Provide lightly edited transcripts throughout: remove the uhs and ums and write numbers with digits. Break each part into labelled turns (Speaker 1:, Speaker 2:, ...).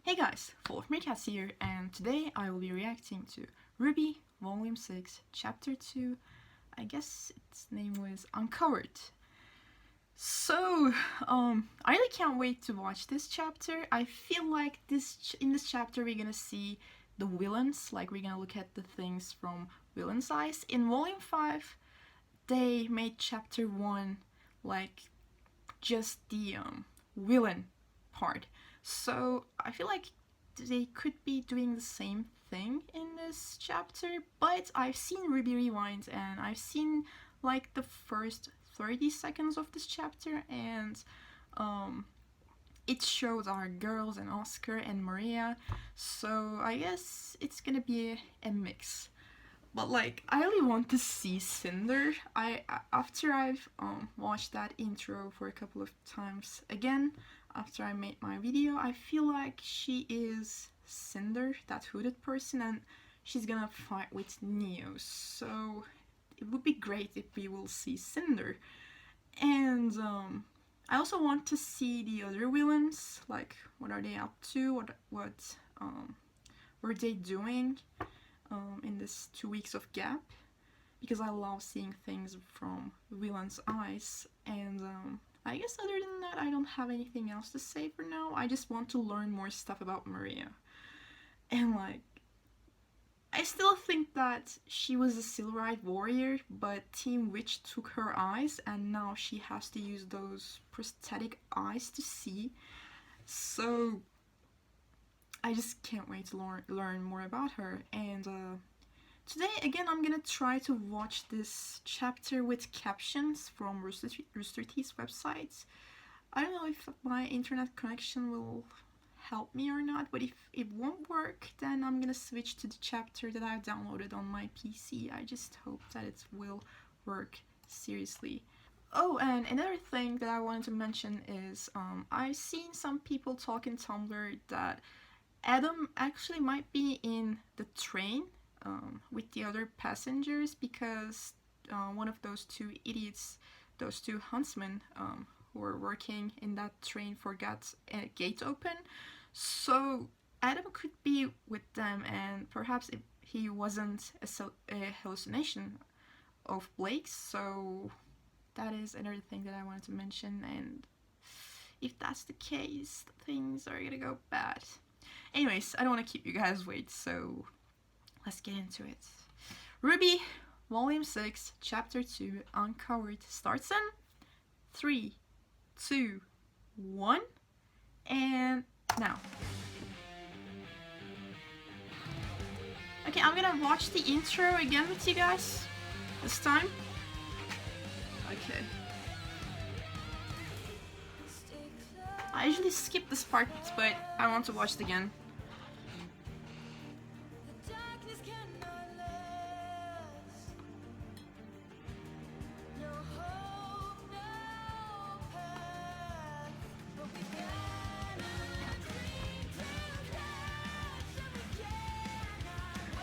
Speaker 1: Hey guys, Full of Meerkats here, and today I will be reacting to RWBY Volume 6, Chapter 2. I guess its name was Uncovered. So, I really can't wait to watch this chapter. I feel like in this chapter we're gonna see the villains, like we're gonna look at the things from villains' eyes. In Volume 5, they made Chapter 1 like just the villain part. So I feel like they could be doing the same thing in this chapter, but I've seen RWBY Rewind and I've seen like the first 30 seconds of this chapter, and it shows our girls and Oscar and Maria, so I guess it's gonna be a mix. But like, I really want to see Cinder. After I've watched that intro for a couple of times again, after I made my video, I feel like she is Cinder, that hooded person, and she's gonna fight with Neo. So it would be great if we will see Cinder. And I also want to see the other villains. Like, what are they up to? What were they doing in this 2 weeks of gap? Because I love seeing things from villains' eyes. And I guess other than that, I don't have anything else to say for now. I just want to learn more stuff about Maria. And like, I still think that she was a silver-eyed warrior, but Team Witch took her eyes and now she has to use those prosthetic eyes to see. So I just can't wait to learn more about her. And today, again, I'm gonna try to watch this chapter with captions from Rooster Teeth's website. I don't know if my internet connection will help me or not, but if it won't work, then I'm gonna switch to the chapter that I've downloaded on my PC. I just hope that it will work seriously. Oh, and another thing that I wanted to mention is I've seen some people talk in Tumblr that Adam actually might be in the train with the other passengers, because one of those two idiots, those two huntsmen who were working in that train, forgot a gate open. So Adam could be with them, and perhaps he wasn't a hallucination of Blake's. So that is another thing that I wanted to mention, and if that's the case, things are gonna go bad. Anyways, I don't want to keep you guys wait, so let's get into it. RWBY Volume 6, Chapter 2, Uncovered, starts in 3, 2, 1, and now. Okay, I'm gonna watch the intro again with you guys this time. Okay. I usually skip this part, but I want to watch it again.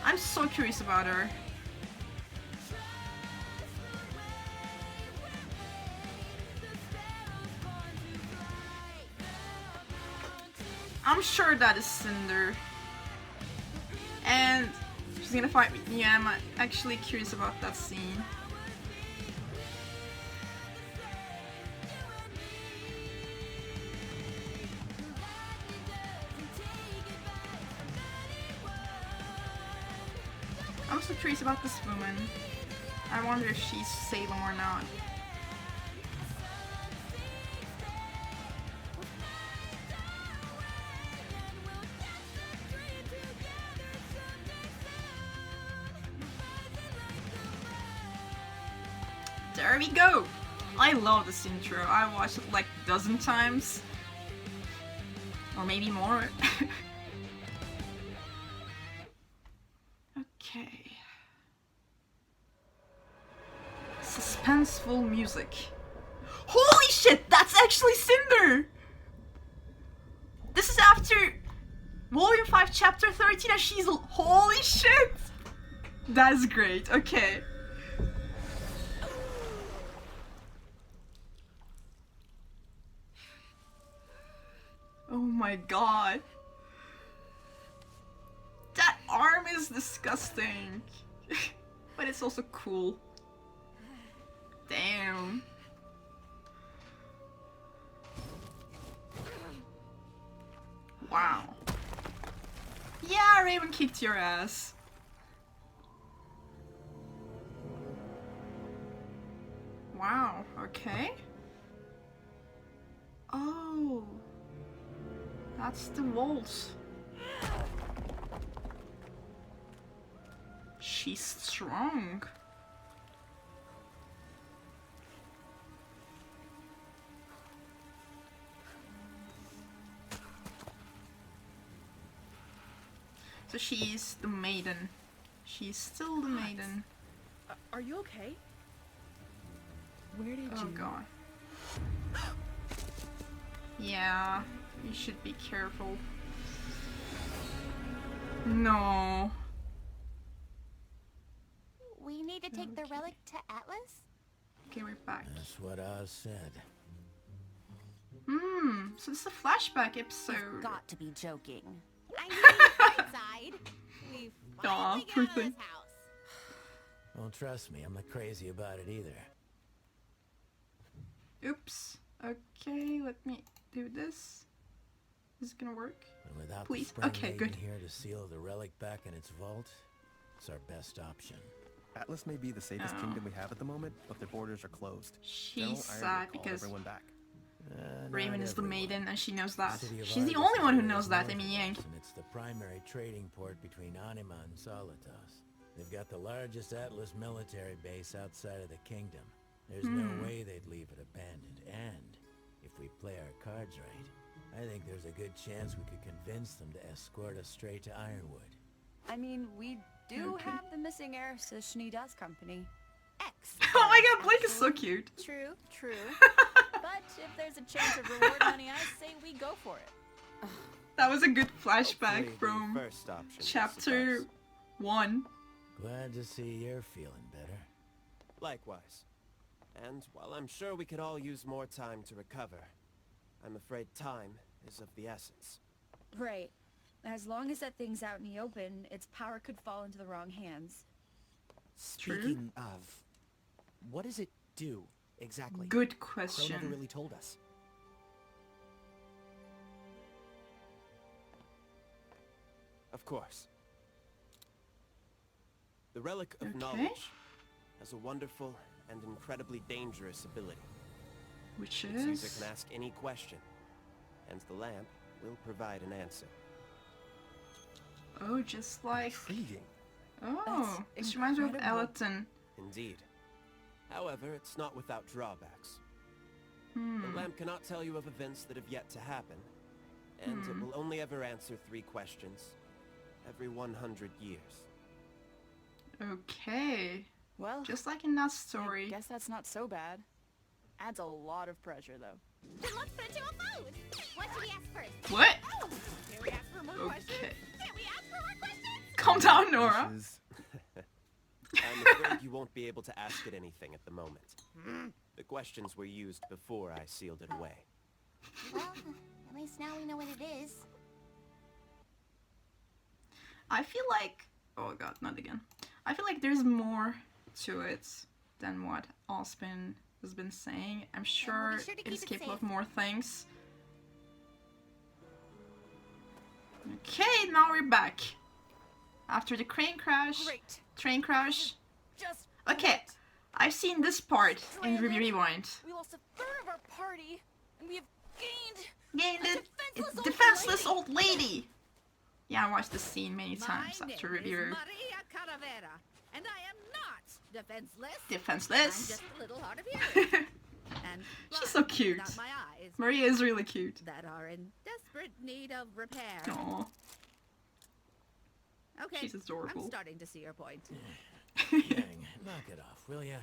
Speaker 1: I'm so curious about her. I'm sure that is Cinder. And she's gonna fight with me. I'm actually curious about that scene. I'm so curious about this woman. I wonder if she's Salem or not. There we go! I love this intro. I watched it like a dozen times. Or maybe more. Okay. Suspenseful music. Holy shit! That's actually Cinder! This is after Volume 5, Chapter 13, and she's... Holy shit! That's great. Okay. Oh my god. arm is disgusting. But it's also cool. Damn. Wow. Yeah, Raven kicked your ass. Wow, okay. Oh. That's the waltz. She's strong. So she's the maiden. She's still the maiden.
Speaker 2: Are you okay? Where did you...
Speaker 1: Oh god. Yeah, you should be careful. No.
Speaker 3: We need to take the relic to Atlas?
Speaker 1: Okay, we're back.
Speaker 4: That's what Oz said.
Speaker 1: So this is a flashback episode.
Speaker 3: You've got to be joking. I mean, outside. We finally get
Speaker 1: poor
Speaker 3: out of
Speaker 1: thing.
Speaker 3: this house.
Speaker 4: Well, trust me, I'm not crazy about it either.
Speaker 1: Oops. Okay, let me do this. Is it gonna work?
Speaker 4: And without
Speaker 1: Please.
Speaker 4: the spring
Speaker 1: Okay,
Speaker 4: maiden
Speaker 1: good.
Speaker 4: here to seal the relic back in its vault, it's our best option.
Speaker 5: Atlas may be the safest
Speaker 1: Oh.
Speaker 5: kingdom we have at the moment, but their borders are closed.
Speaker 1: She's
Speaker 5: General Iron
Speaker 1: sad
Speaker 5: called
Speaker 1: because
Speaker 5: everyone back.
Speaker 1: Raven
Speaker 4: Not
Speaker 1: is the
Speaker 4: everyone.
Speaker 1: maiden and she knows that.
Speaker 4: City of
Speaker 1: She's the
Speaker 4: Argus
Speaker 1: only one who
Speaker 4: is
Speaker 1: knows that, I
Speaker 4: north
Speaker 1: mean
Speaker 4: of
Speaker 1: Yang.
Speaker 4: us, and it's the primary trading port between Anima and Solitas. They've got the largest Atlas military base outside of the kingdom. There's no way they'd leave it abandoned, and if we play our cards right, I think there's a good chance we could convince them to escort us straight to Ironwood.
Speaker 2: I mean, we do
Speaker 1: Okay.
Speaker 2: have the missing heir to Shadiness company.
Speaker 1: Oh my god, Blake is so cute.
Speaker 2: True, true. But if there's a chance of reward money, I say we go for it.
Speaker 1: That was a good flashback
Speaker 6: Hopefully the
Speaker 1: from
Speaker 6: first option
Speaker 1: chapter
Speaker 6: suffice.
Speaker 1: 1.
Speaker 4: Glad to see you're feeling better.
Speaker 6: Likewise. And while I'm sure we could all use more time to recover, I'm afraid time is of the essence.
Speaker 2: Right. As long as that thing's out in the open, its power could fall into the wrong hands.
Speaker 7: Speaking of, what does it do exactly?
Speaker 1: Good
Speaker 7: Crow never
Speaker 1: question.
Speaker 7: really told us.
Speaker 6: Of course. The Relic of
Speaker 1: Okay.
Speaker 6: Knowledge has a wonderful and incredibly dangerous ability.
Speaker 1: Which
Speaker 6: Its user
Speaker 1: is...
Speaker 6: can ask any question, and the lamp will provide an answer.
Speaker 1: Oh, just like...
Speaker 5: Intriguing.
Speaker 1: Oh,
Speaker 2: That's
Speaker 1: this reminds me of
Speaker 2: incredible.
Speaker 1: Eleton.
Speaker 6: Indeed. However, it's not without drawbacks.
Speaker 1: Hmm.
Speaker 6: The lamp cannot tell you of events that have yet to happen, and it will only ever answer 3 questions every 100 years.
Speaker 1: Okay.
Speaker 2: Well,
Speaker 1: Just like in that
Speaker 2: I
Speaker 1: story.
Speaker 2: guess that's not so bad. Adds a lot of pressure, though.
Speaker 3: Then let's put it to a vote. What should we ask first?
Speaker 1: What?
Speaker 3: Oh, can we ask for more questions?
Speaker 1: Okay.
Speaker 3: Can we ask for more questions?
Speaker 1: Calm down, Nora.
Speaker 5: Wishes.
Speaker 6: I'm afraid you won't be able to ask it anything at the moment. The questions were used before I sealed it away.
Speaker 3: Well, at least now we know what it is.
Speaker 1: I feel like... Oh god, not again. I feel like there's more to it than what ozpin has been saying. I'm sure
Speaker 3: sure to
Speaker 1: it is
Speaker 3: keep it
Speaker 1: capable of
Speaker 3: safe.
Speaker 1: more things. Okay, now we're back. After the crane crash,
Speaker 2: Great.
Speaker 1: train crash.
Speaker 2: Just
Speaker 1: Okay, I've seen this part in
Speaker 2: Stranded.
Speaker 1: RWBY Rewind.
Speaker 2: we lost a third of our party, and we have gained
Speaker 1: Gained
Speaker 2: A
Speaker 1: it.
Speaker 2: defenseless
Speaker 1: It's
Speaker 2: old
Speaker 1: defenseless
Speaker 2: lady.
Speaker 1: old lady. Yeah, I watched this scene many times
Speaker 8: My
Speaker 1: after
Speaker 8: name is
Speaker 1: review.
Speaker 8: Maria Calavera, and I am not defenseless. I'm
Speaker 1: Defenseless.
Speaker 8: just a little hard of hearing. And
Speaker 1: She's so
Speaker 8: blind
Speaker 1: cute.
Speaker 8: without my eyes
Speaker 1: Maria is really cute.
Speaker 8: that are in desperate need of repair.
Speaker 1: Aww.
Speaker 8: Okay,
Speaker 1: She's adorable.
Speaker 8: I'm starting to see your point.
Speaker 4: Yang, knock it off, will ya?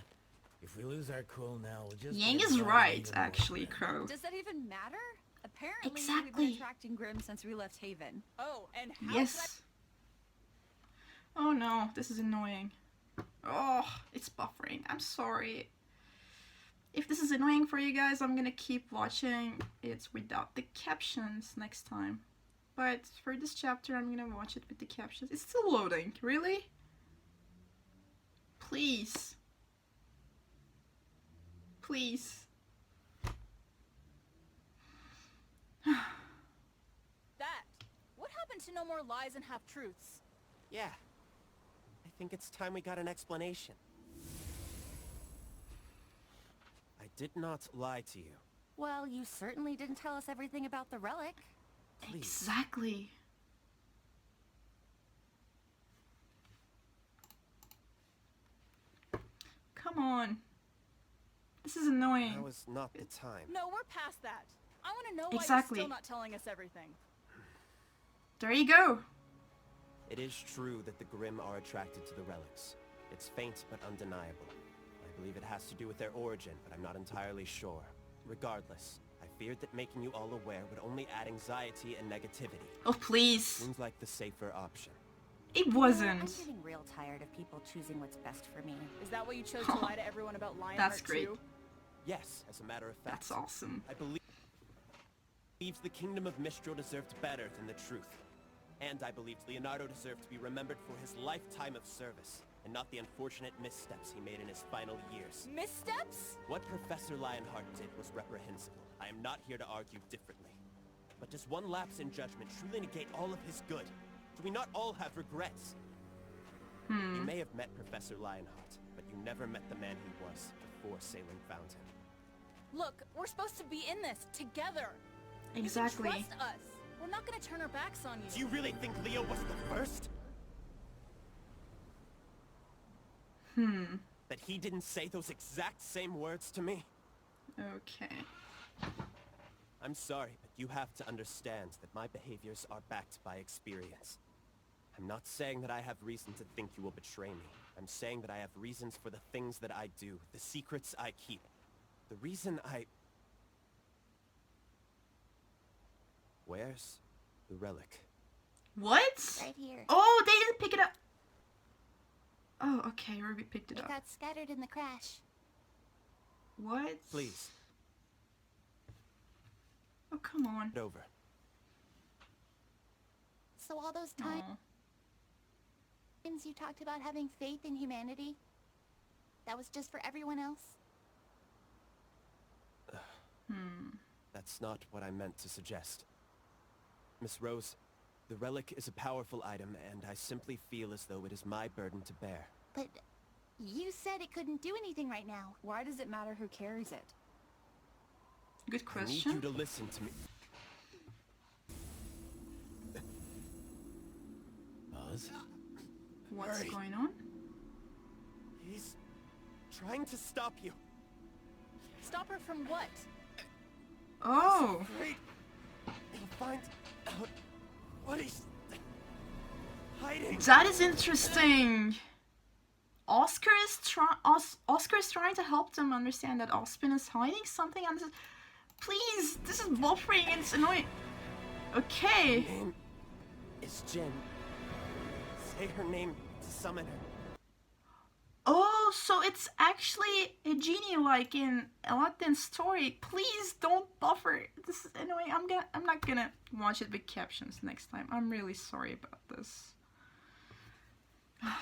Speaker 4: If we lose our cool now, we'll just...
Speaker 1: Yang
Speaker 4: get
Speaker 1: is
Speaker 4: involved
Speaker 1: right,
Speaker 4: even more
Speaker 1: actually,
Speaker 4: then.
Speaker 1: Crow.
Speaker 2: Does that even matter? Apparently, we've
Speaker 1: Exactly.
Speaker 2: been attracting Grimm since we left Haven. Oh, and how
Speaker 1: Yes. Oh no, this is annoying. Oh, it's buffering. I'm sorry. If this is annoying for you guys, I'm gonna keep watching it without the captions next time. But for this chapter, I'm gonna watch it with the captions. It's still loading. Really? Please. Please.
Speaker 2: That. What happened to no more lies and half-truths?
Speaker 6: Yeah. I think it's time we got an explanation. I did not lie to you.
Speaker 3: Well, you certainly didn't tell us everything about the relic.
Speaker 6: Please.
Speaker 1: Exactly. Come on. This is annoying.
Speaker 6: Now is not the time.
Speaker 2: No, we're past that. I want to know why
Speaker 1: Exactly.
Speaker 2: you're still not telling us everything.
Speaker 1: There you go.
Speaker 6: It is true that the Grimm are attracted to the relics. It's faint but undeniable. I believe it has to do with their origin, but I'm not entirely sure. Regardless, I feared that making you all aware would only add anxiety and negativity.
Speaker 1: Oh, please.
Speaker 6: Seems like the safer option.
Speaker 1: It
Speaker 3: I'm
Speaker 1: wasn't.
Speaker 3: getting real tired of people choosing what's best for me.
Speaker 2: Is that why you chose to lie to everyone about Lionheart
Speaker 1: That's great.
Speaker 2: too?
Speaker 6: Yes, as a matter of fact.
Speaker 1: That's awesome.
Speaker 6: I believe the kingdom of Mistral deserved better than the truth. And I believed Leonardo deserved to be remembered for his lifetime of service, and not the unfortunate missteps he made in his final years.
Speaker 2: Missteps?
Speaker 6: What Professor Lionheart did was reprehensible. I am not here to argue differently. But does one lapse in judgment truly negate all of his good? Do we not all have regrets? You may have met Professor Lionheart, but you never met the man he was before Salem found him.
Speaker 2: Look, we're supposed to be in this together.
Speaker 1: Exactly.
Speaker 2: You can trust us. We're not gonna turn our backs on
Speaker 6: Do
Speaker 2: you.
Speaker 6: you really think Leo was the first? That he didn't say those exact same words to me?
Speaker 1: Okay.
Speaker 6: I'm sorry, but you have to understand that my behaviors are backed by experience. I'm not saying that I have reason to think you will betray me. I'm saying that I have reasons for the things that I do, the secrets I keep. The reason I... Where's the relic?
Speaker 1: What?
Speaker 3: Right here.
Speaker 1: Oh, they didn't pick it up. Oh, okay. Ruby picked it
Speaker 3: It
Speaker 1: up.
Speaker 3: got scattered in the crash.
Speaker 1: What?
Speaker 6: Please,
Speaker 1: Oh, come on.
Speaker 6: get over.
Speaker 3: So all those times
Speaker 1: Aw.
Speaker 3: you talked about having faith in humanity, that was just for everyone else?
Speaker 6: That's not what I meant to suggest. Miss Rose, the relic is a powerful item, and I simply feel as though it is my burden to bear.
Speaker 3: But you said it couldn't do anything right now.
Speaker 2: Why does it matter who carries it?
Speaker 1: Good
Speaker 6: I need you
Speaker 1: question.
Speaker 6: to listen to me.
Speaker 4: Oz?
Speaker 1: What's
Speaker 6: Hurry.
Speaker 1: going on?
Speaker 6: He's trying to stop you.
Speaker 2: Stop her from what?
Speaker 1: Oh.
Speaker 6: Afraid he'll find out what he's hiding.
Speaker 1: That is interesting. Oscar is trying to help them understand that ozpin is hiding something. And please, this is buffering and it's annoying. Okay.
Speaker 6: Her name is Jen. Say her name to summon her.
Speaker 1: Oh, so it's actually a genie like in Aladdin's story. Please don't buffer. This is annoying. I'm not gonna watch it with captions next time. I'm really sorry about this.
Speaker 3: Her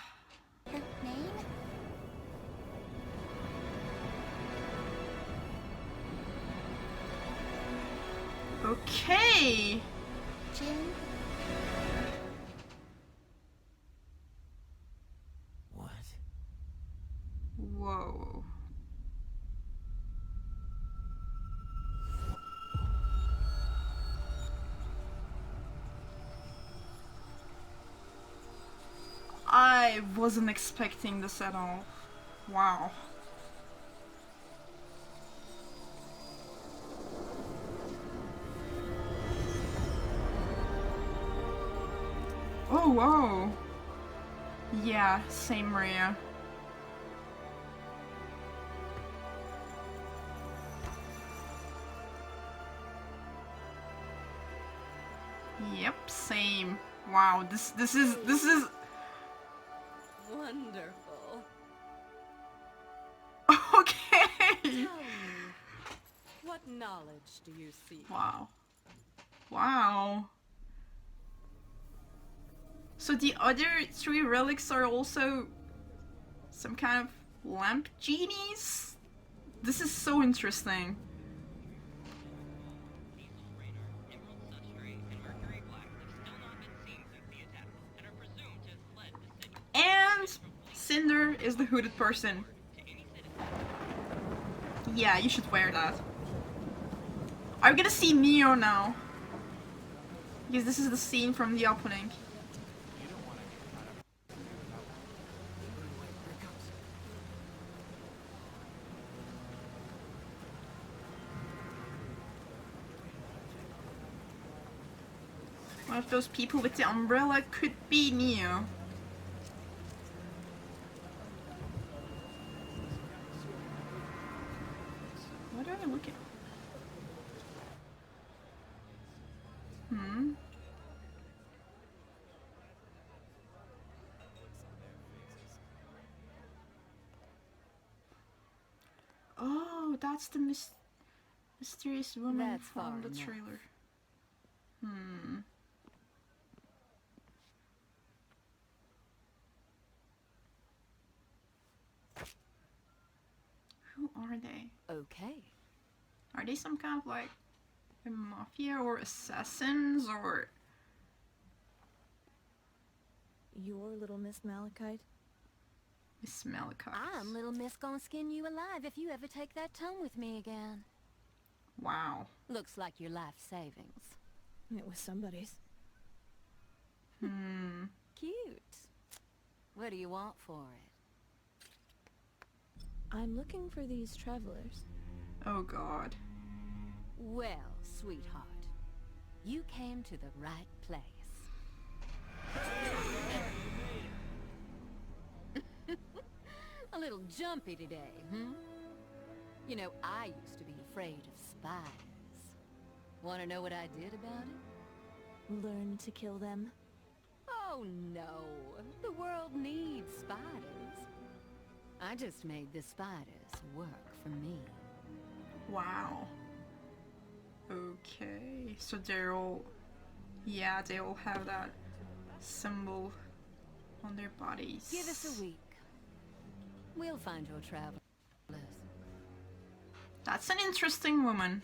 Speaker 3: name?
Speaker 1: Okay.
Speaker 3: Jin?
Speaker 4: What?
Speaker 1: Whoa. I wasn't expecting this at all. Wow. Oh, whoa. Yeah, same Maria. Yep, same. Wow, this is
Speaker 8: Wonderful.
Speaker 1: okay.
Speaker 8: Tell me, what knowledge do you seek?
Speaker 1: Wow. Wow. So the other 3 relics are also some kind of lamp genies? This is so interesting. And Cinder is the hooded person. Yeah, you should wear that. I'm gonna see Neo now. Because this is the scene from the opening. One of those people with the umbrella could be Neo. What are you looking? Oh, that's the mysterious woman
Speaker 2: That's
Speaker 1: from
Speaker 2: far
Speaker 1: the
Speaker 2: enough.
Speaker 1: trailer. Who are they?
Speaker 2: Okay.
Speaker 1: Are they some kind of like a mafia or assassins or...
Speaker 2: You're little Miss Malachite?
Speaker 1: Miss Malachite?
Speaker 3: I'm Little Miss gonna skin you alive if you ever take that tone with me again.
Speaker 1: Wow.
Speaker 3: Looks like your life savings.
Speaker 2: It was somebody's.
Speaker 3: Cute. What do you want for it?
Speaker 2: I'm looking for these travelers.
Speaker 1: Oh god.
Speaker 3: Well, sweetheart, you came to the right place. A little jumpy today, hmm? You know, I used to be afraid of spiders. Want to know what I did about it?
Speaker 2: Learn to kill them.
Speaker 3: Oh no, the world needs spiders. I just made the spiders work for me.
Speaker 1: Wow. Okay. So they're all... Yeah, they all have that symbol on their bodies.
Speaker 3: Give us a week. We'll find your travelers.
Speaker 1: That's an interesting woman.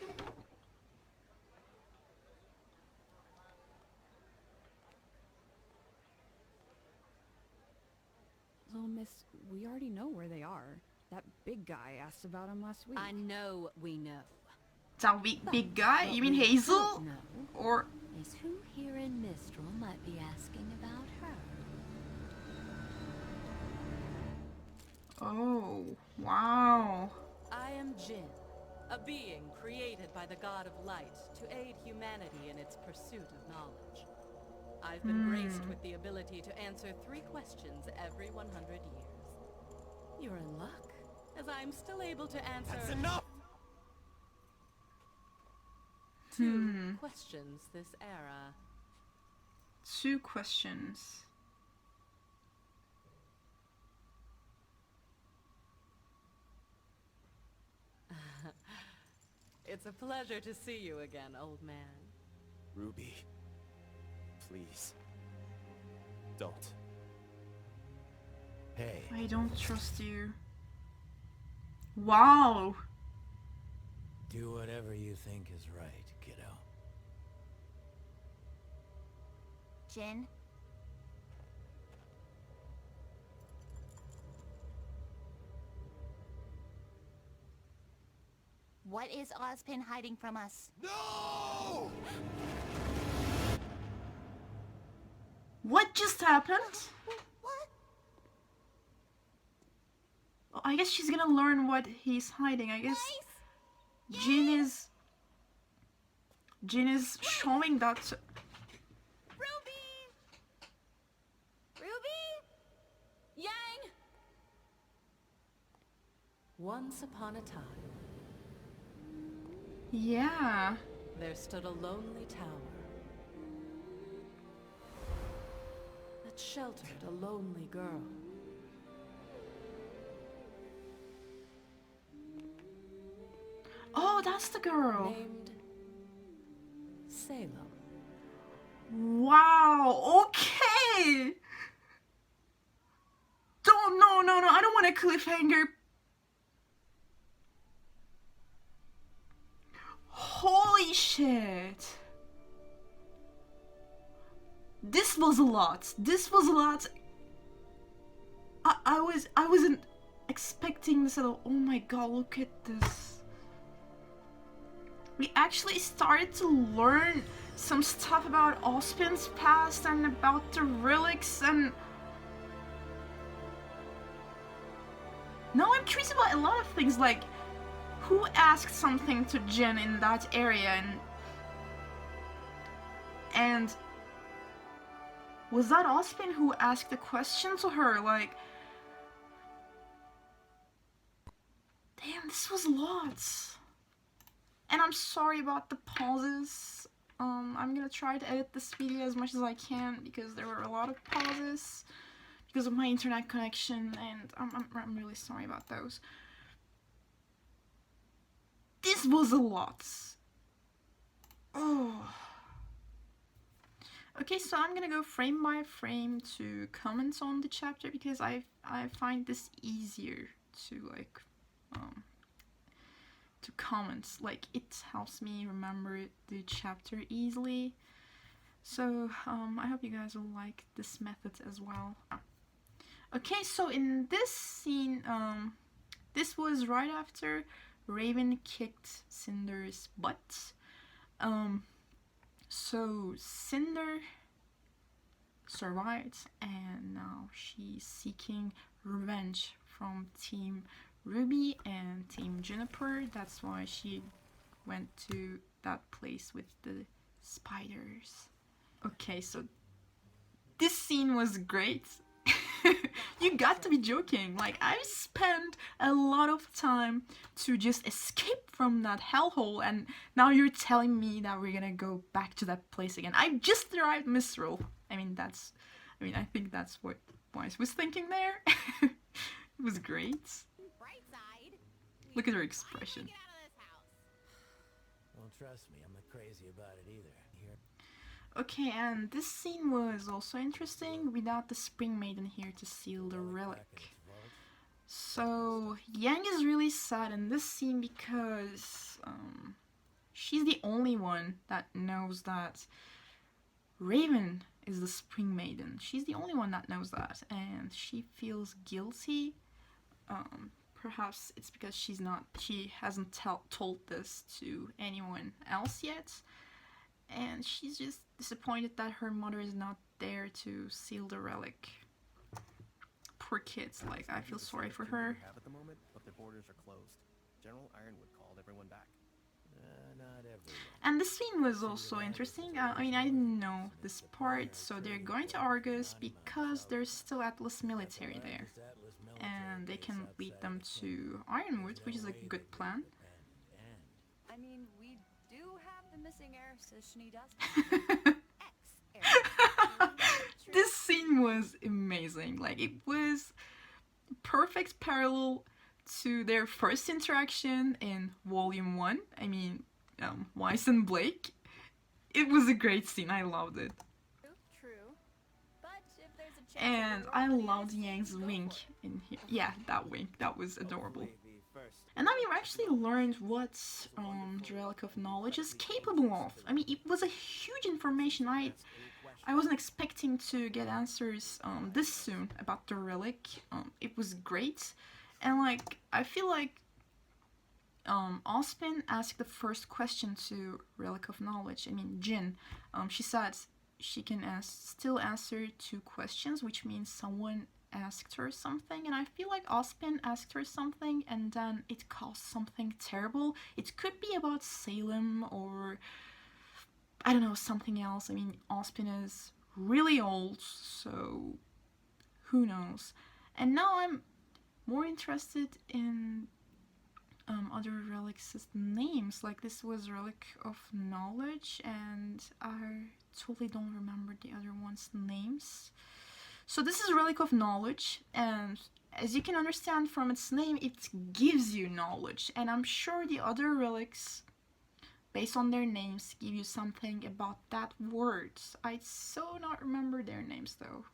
Speaker 9: Little Miss, we already know where they are. That big guy asked about them last week.
Speaker 3: I know we know.
Speaker 1: That big guy?
Speaker 3: What
Speaker 1: You mean
Speaker 3: we
Speaker 1: Hazel?
Speaker 3: don't know
Speaker 1: Or...
Speaker 3: is who here in Mistral might be asking about her.
Speaker 1: Oh, wow.
Speaker 10: I am Jinn, a being created by the god of light to aid humanity in its pursuit of knowledge. I've been graced with the ability to answer 3 questions every 100 years. You're in luck, as I'm still able to answer...
Speaker 6: That's enough!
Speaker 10: 2 questions this era.
Speaker 1: 2 questions.
Speaker 10: It's a pleasure to see you again, old man.
Speaker 6: Ruby, please, don't.
Speaker 4: Hey,
Speaker 1: I don't trust you. Wow.
Speaker 4: do whatever you think is right, kiddo.
Speaker 3: Jin? What is Ozpin hiding from us?
Speaker 6: No!
Speaker 1: What just happened?
Speaker 3: What?
Speaker 1: Oh, I guess she's gonna learn what he's hiding. I guess Jin is showing that to...
Speaker 3: Ruby! Ruby? Yang!
Speaker 10: Once upon a time,
Speaker 1: Yeah.
Speaker 10: there stood a lonely tower that sheltered a lonely girl.
Speaker 1: Oh, that's the girl.
Speaker 10: Named Salem.
Speaker 1: Wow. Okay. no, I don't want a cliffhanger. Holy shit. This was a lot. This was a lot. I wasn't expecting this at all. Oh my god, look at this. We actually started to learn some stuff about Ozpin's past and about the relics, and now I'm curious about a lot of things, like who asked something to Jin in that area, and was that Ozpin who asked the question to her? Like, damn, this was lots. And I'm sorry about the pauses. I'm gonna try to edit this video as much as I can because there were a lot of pauses because of my internet connection, and I'm really sorry about those. This was a lot. Oh. Okay, so I'm gonna go frame by frame to comment on the chapter because I find this easier to like to comment. Like, it helps me remember the chapter easily. So I hope you guys will like this method as well. Okay, so in this scene, this was right after Raven kicked Cinder's butt. So Cinder survived, and now she's seeking revenge from Team RWBY and Team Juniper. That's why she went to that place with the spiders. Okay, so this scene was great. You got to be joking. Like, I spent a lot of time to just escape from that hellhole, and now you're telling me that we're gonna go back to that place again. I just arrived Misrule. I think that's what Wise was thinking there. It was great. Look at her expression.
Speaker 4: Well, trust me, I'm not crazy about it either. Here.
Speaker 1: Okay, and this scene was also interesting without the Spring Maiden here to seal the relic. So Yang is really sad in this scene because she's the only one that knows that Raven is the Spring Maiden. She's the only one that knows that, and she feels guilty. Perhaps it's because she hasn't told this to anyone else yet, and she's just disappointed that her mother is not there to seal the relic. Poor kids, like, I feel sorry for her.
Speaker 5: At the moment, but their borders are closed. General Ironwood called everyone back.
Speaker 4: Not everyone.
Speaker 1: And this scene was also interesting. I didn't know this part. So they're going to Argus because there's still Atlas military there, and they can lead them to Ironwood, which is a good plan.
Speaker 3: I mean, we do have the missing heir, so Shani does.
Speaker 1: This scene was amazing. Like, it was perfect parallel to their first interaction in Volume 1. I mean, Weiss and Blake. It was a great scene. I loved it.
Speaker 2: True. But if there's a chance
Speaker 1: And I loved Yang's wink in here. Yeah, that wink. That was adorable. And now we actually learned what the Relic of Knowledge is capable of. I mean, it was a huge information. I wasn't expecting to get answers this soon about the relic. It was great. And like, I feel like Ozpin asked the first question to Relic of Knowledge. I mean, Jin. She said she can still answer 2 questions, which means someone asked her something, and I feel like Ozpin asked her something and then it caused something terrible. It could be about Salem or, I don't know, something else. I mean, Ozpin is really old, so who knows. And now I'm more interested in other relics' names. Like, this was Relic of Knowledge, and I totally don't remember the other ones' names. So this is Relic of Knowledge, and as you can understand from its name, it gives you knowledge. And I'm sure the other relics, based on their names, give you something about that word. I so not remember their names though.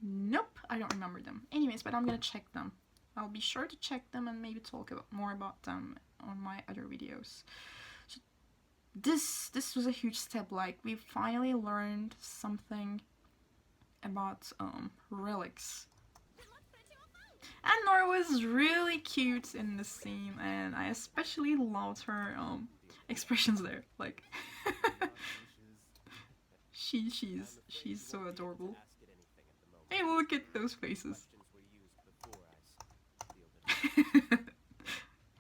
Speaker 1: Nope, I don't remember them. Anyways, but I'm gonna check them. I'll be sure to check them and maybe talk more about them on my other videos. So this was a huge step. Like, we finally learned something about relics. And Nora was really cute in the scene, and I especially loved her expressions there. Like, she's so adorable. Hey, look at those faces.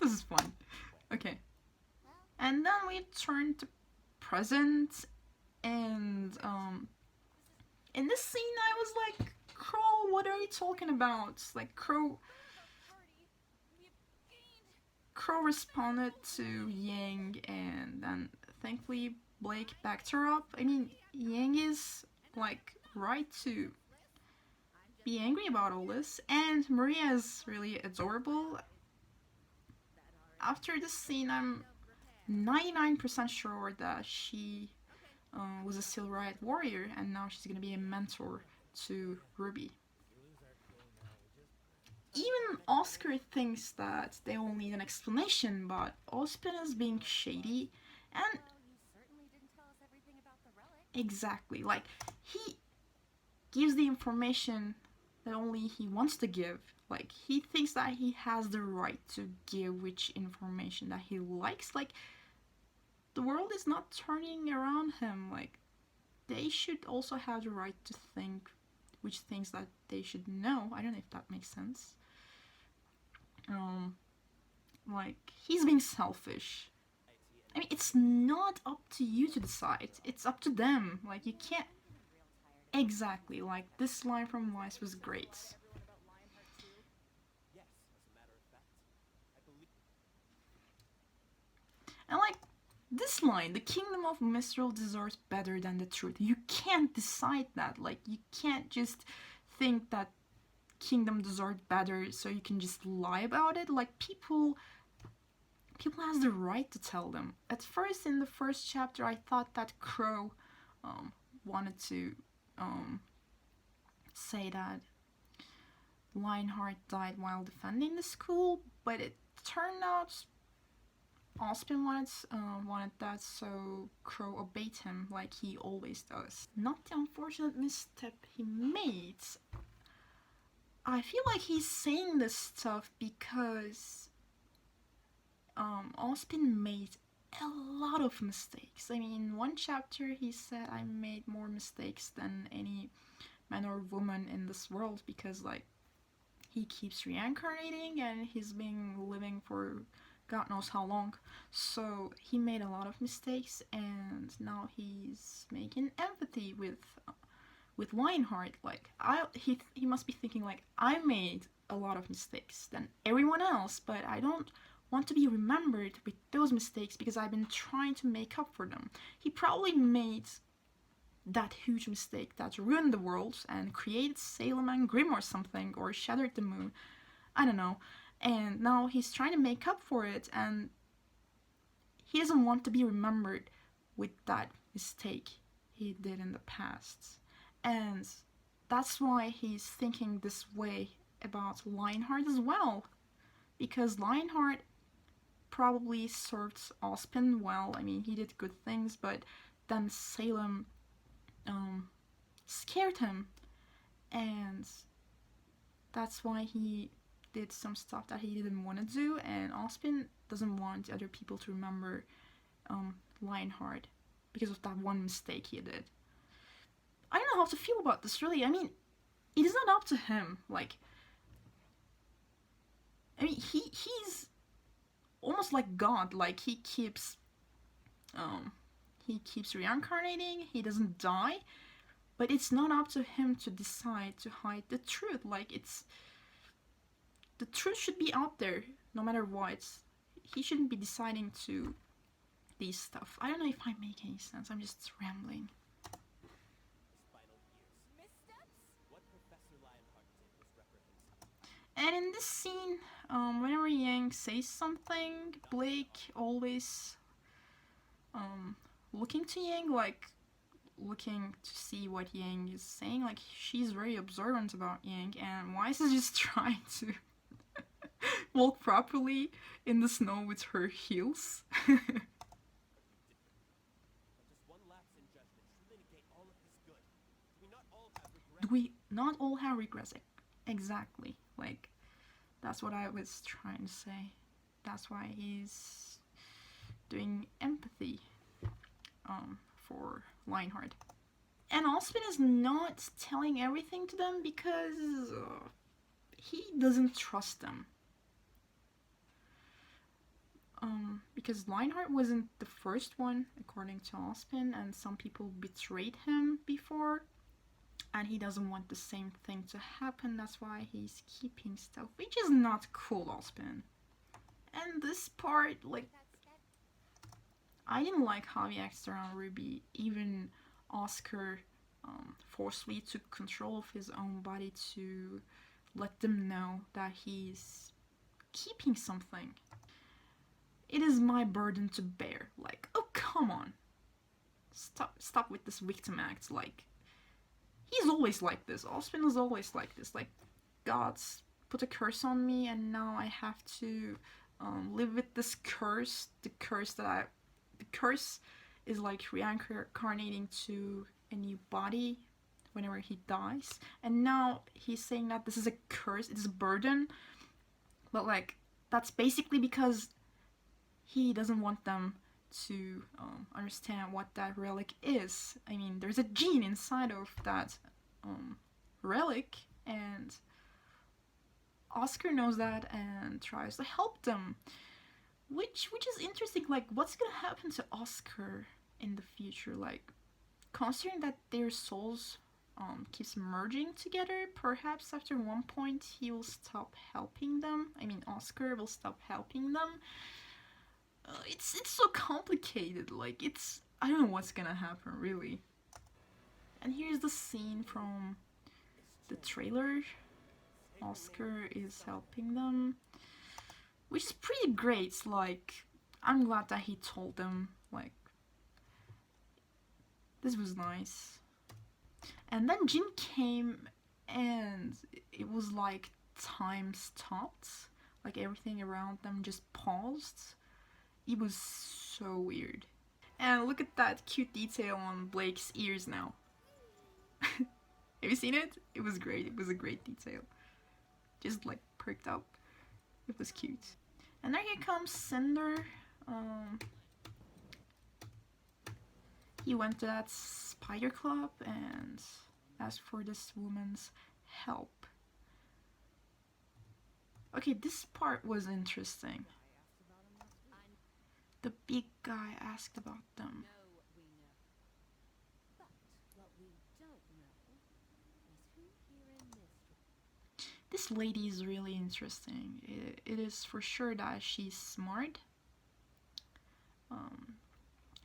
Speaker 1: This is fun. Okay. And then we turn to present, and in this scene I was like, Crow, what are you talking about? Like, Crow responded to Yang, and then thankfully Blake backed her up. I mean, Yang is like right to be angry about all this, and Maria is really adorable. After this scene, I'm 99% sure that she was a Silver Riot warrior, and now she's gonna be a mentor to RWBY. Even Oscar thinks that they all need an explanation, but ozpin is being shady, and exactly, like, he gives the information that only he wants to give. Like, he thinks that he has the right to give which information that he likes. Like, the world is not turning around him. Like, they should also have the right to think which things that they should know. I don't know if that makes sense. Like, he's being selfish. I mean, it's not up to you to decide. It's up to them. Like, you can't... Exactly, like, this line from Weiss was great. And like, this line, the kingdom of Mistral deserves better than the truth. You can't decide that. Like, you can't just think that kingdom deserves better so you can just lie about it. Like, people has the right to tell them. At first, in the first chapter, I thought that Crow wanted to say that Lionheart died while defending the school, but it turned out ozpin wanted that, so Crow obeyed him like he always does. Not the unfortunate misstep he made. I feel like he's saying this stuff because ozpin made a lot of mistakes. I mean, in one chapter he said, I made more mistakes than any man or woman in this world, because like, he keeps reincarnating and he's been living for God knows how long. So he made a lot of mistakes, and now he's making empathy with Lionheart. Like, he must be thinking like, I made a lot of mistakes than everyone else, but I don't want to be remembered with those mistakes because I've been trying to make up for them. He probably made that huge mistake that ruined the world and created Salem and Grimm or something, or shattered the moon. I don't know. And now he's trying to make up for it, and he doesn't want to be remembered with that mistake he did in the past. And that's why he's thinking this way about Lionheart as well. Because Lionheart probably served ozpin well. I mean, he did good things, but then Salem scared him, and that's why he did some stuff that he didn't want to do, and ozpin doesn't want other people to remember Lionheart because of that one mistake he did. I don't know how to feel about this, really. I mean, it is not up to him. Like, I mean, he's almost like God. Like, he keeps reincarnating, he doesn't die, but it's not up to him to decide to hide the truth. Like, the truth should be out there no matter what. He shouldn't be deciding to these stuff. I don't know if I make any sense. I'm just rambling. And in this scene, whenever Yang says something, Blake always looking to Yang like, looking to see what Yang is saying. Like, she's very observant about Yang, and Weiss is just trying to walk properly in the snow with her heels. Do we not all have regrets? Exactly. Like, that's what I was trying to say. That's why he's doing empathy for Lionheart. And Ozpin is not telling everything to them because he doesn't trust them. Because Lionheart wasn't the first one, according to Ozpin, and some people betrayed him before, and he doesn't want the same thing to happen. That's why he's keeping stuff, which is not cool, Ozpin. And this part, like, I didn't like how he acts around Ruby. Even Oscar forcefully took control of his own body to let them know that he's keeping something. It is my burden to bear. Like, oh, come on. Stop with this victim act. Like, he's always like this. Ozpin is always like this. Like, God's put a curse on me, and now I have to live with this curse. The curse is like reincarnating to a new body whenever he dies. And now he's saying that this is a curse, it's a burden. But like, that's basically because he doesn't want them to understand what that relic is. I mean, there's a gene inside of that relic, and Oscar knows that and tries to help them. Which is interesting. Like, what's gonna happen to Oscar in the future? Like, considering that their souls keeps merging together, perhaps after one point he will stop helping them. I mean, Oscar will stop helping them. It's so complicated. Like, I don't know what's gonna happen, really. And here's the scene from the trailer. Oscar is helping them, which is pretty great. Like, I'm glad that he told them, like, this was nice. And then Jin came, and it was like time stopped. Like, everything around them just paused. It was so weird. And look at that cute detail on Blake's ears now. Have you seen it? It was great. It was a great detail. Just like perked up. It was cute. And then here comes Cinder. He went to that spider club and asked for this woman's help. Okay, this part was interesting. The big guy asked about them. This lady is really interesting. It is for sure that she's smart.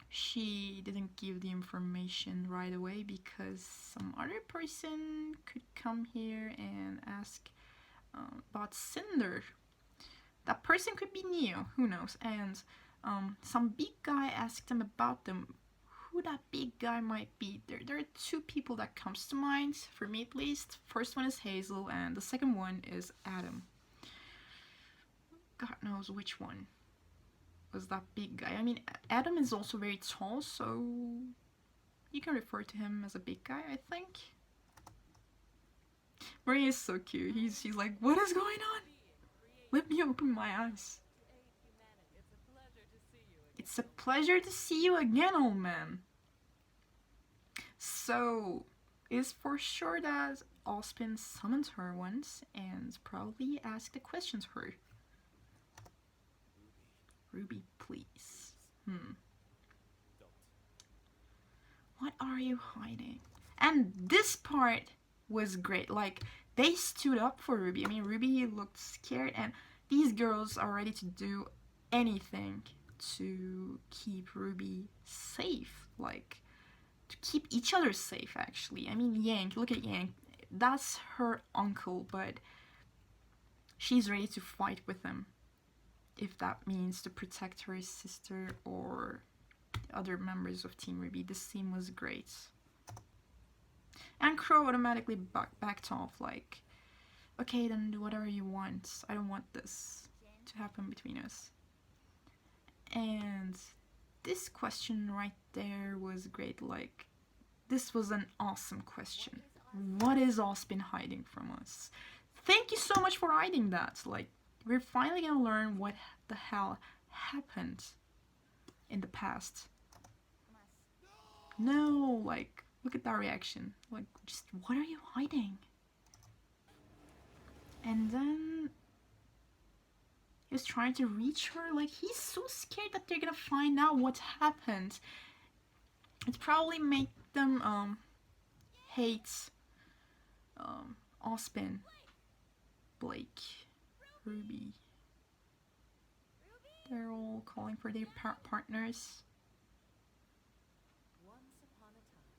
Speaker 1: She didn't give the information right away because some other person could come here and ask about Cinder. That person could be Neo, who knows? And some big guy asked them about them. Who that big guy might be. There are two people that comes to mind, for me at least. First one is Hazel, and the second one is Adam. God knows which one was that big guy. I mean, Adam is also very tall, so you can refer to him as a big guy, I think. Maria is so cute. He's like, what is going on? Let me open my eyes. It's a pleasure to see you again, old man. So, it's for sure that Ozpin summoned her once and probably asked a question to her. Ruby, please. What are you hiding? And this part was great. Like, they stood up for Ruby. I mean, Ruby looked scared, and these girls are ready to do anything to keep Ruby safe, like to keep each other safe, actually. I mean, Yang, look at Yang, that's her uncle, but she's ready to fight with him if that means to protect her sister or other members of Team Ruby. This scene was great. And Crow automatically backed off, like, okay, then do whatever you want. I don't want this to happen between us. And this question right there was great. Like, this was an awesome question. What is ozpin hiding from us? Thank you so much for hiding that. Like, we're finally gonna learn what the hell happened in the past. No, like, look at that reaction. Like, just, what are you hiding? And then he was trying to reach her. Like, he's so scared that they're gonna find out what happened. It probably made them hate ozpin, Blake, Ruby. They're all calling for their partners.
Speaker 10: Once upon a time,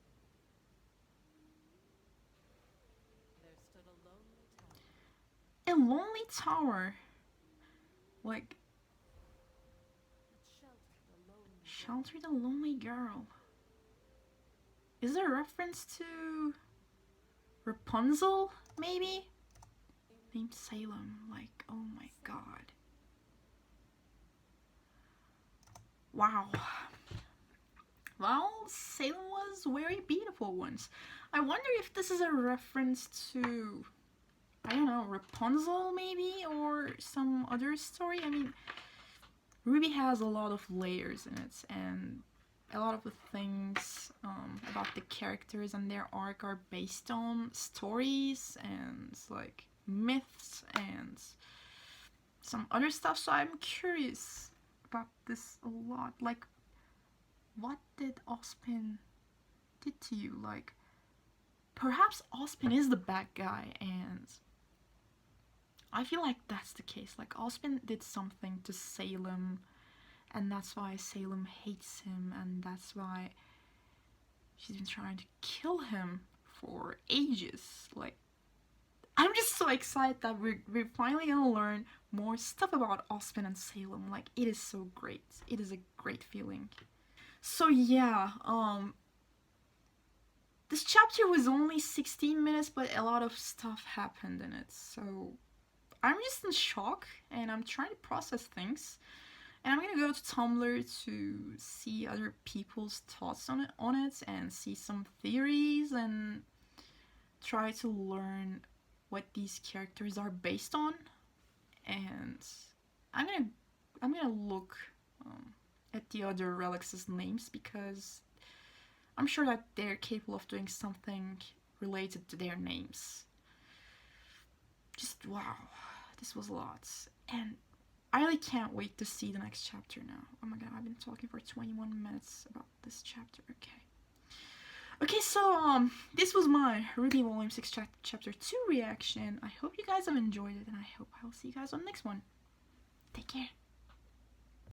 Speaker 10: there stood a lonely tower.
Speaker 1: A lonely tower? Like,
Speaker 10: That
Speaker 1: sheltered a lonely girl. Is there a reference to Rapunzel, maybe? Named Salem, like, oh my god. Wow. Well, Salem was very beautiful once. I wonder if this is a reference to, I don't know, Rapunzel maybe, or some other story. I mean, RWBY has a lot of layers in it, and a lot of the things about the characters and their arc are based on stories and like myths and some other stuff. So I'm curious about this a lot. Like, what did ozpin did to you? Like, perhaps ozpin is the bad guy, and I feel like that's the case. Like, ozpin did something to Salem, and that's why Salem hates him, and that's why she's been trying to kill him for ages. Like, I'm just so excited that we're finally gonna learn more stuff about ozpin and Salem. Like, it is so great. It is a great feeling. So yeah, this chapter was only 16 minutes, but a lot of stuff happened in it. So I'm just in shock, and I'm trying to process things. And I'm gonna go to Tumblr to see other people's thoughts on it and see some theories and try to learn what these characters are based on. And I'm gonna look at the other relics' names, because I'm sure that they're capable of doing something related to their names. Just wow, this was a lot. And I really can't wait to see the next chapter now. Oh my god, I've been talking for 21 minutes about this chapter. Okay, so this was my RWBY Volume 6 Chapter 2 reaction. I hope you guys have enjoyed it, and I hope I will see you guys on the next one. Take care.